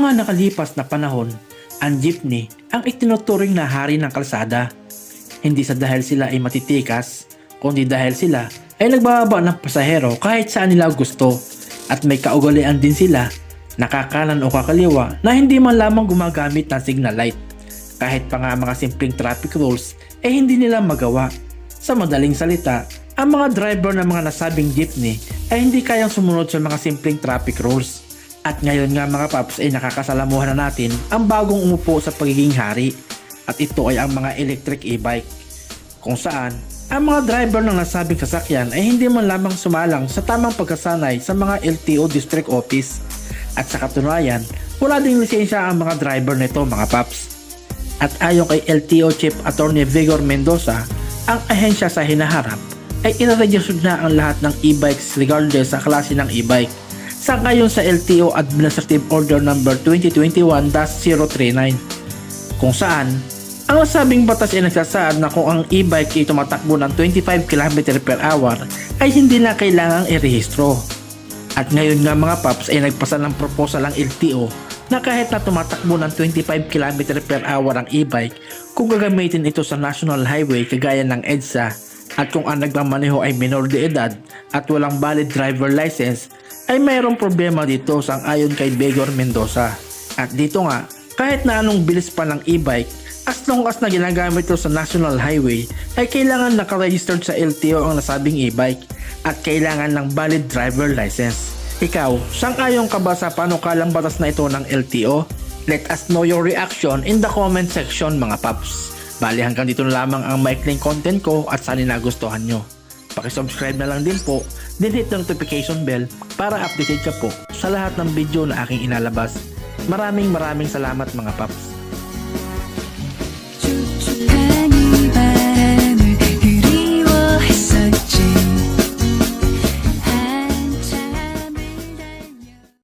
mga nakalipas na panahon, ang jeepney ang itinuturing na hari ng kalsada. Hindi sa dahil sila ay matitikas, kundi dahil sila ay nagbababa ng pasahero kahit saan nila gusto at may kaugalian din sila nakakanan o kakaliwa na hindi man lamang gumagamit ng signal light. Kahit pa nga mga simpleng traffic rules ay hindi nila magawa. Sa madaling salita, ang mga driver ng mga nasabing jeepney ay hindi kayang sumunod sa mga simpleng traffic rules. At ngayon nga mga paps ay nakakasalamuhan na natin ang bagong umupo sa pagiging hari. At ito ay ang mga electric e-bike. Kung saan, ang mga driver ng nasabing sasakyan ay hindi man lamang sumalang sa tamang pagkasanay sa mga LTO District Office. At sa katunayan, wala ding lisensya ang mga driver nito mga paps. At ayon kay LTO Chief Attorney Vigor Mendoza, ang ahensya sa hinaharap ay ina-register na ang lahat ng e-bikes regardless sa klase ng e-bike. Sangayon sa LTO Administrative Order No. 2021-039 kung saan ang nasabing batas ay nagsasaad na kung ang e-bike ay tumatakbo ng 25 km per hour ay hindi na kailangang irehistro. At ngayon nga mga paps ay nagpasa ng proposal ang LTO na kahit na tumatakbo ng 25 km per hour ang e-bike, kung gagamitin ito sa national highway kagaya ng EDSA at kung ang nagmamaneho ay minor de edad at walang valid driver license, ay mayroong problema dito sang-ayon kay Vigor Mendoza. At dito nga, kahit na anong bilis pa ng e-bike, as long as na ginagamit ito sa national highway, ay kailangan nakaregistered sa LTO ang nasabing e-bike at kailangan ng valid driver license. Ikaw, sang-ayon ka ba sa panukalang batas na ito ng LTO? Let us know your reaction in the comment section mga paps. Bali hanggang dito na lamang ang maikling content ko at sana nagustuhan nyo. Pakisubscribe na lang din po, then hit the notification bell para updated ka po sa lahat ng video na aking inalabas. Maraming salamat mga paps.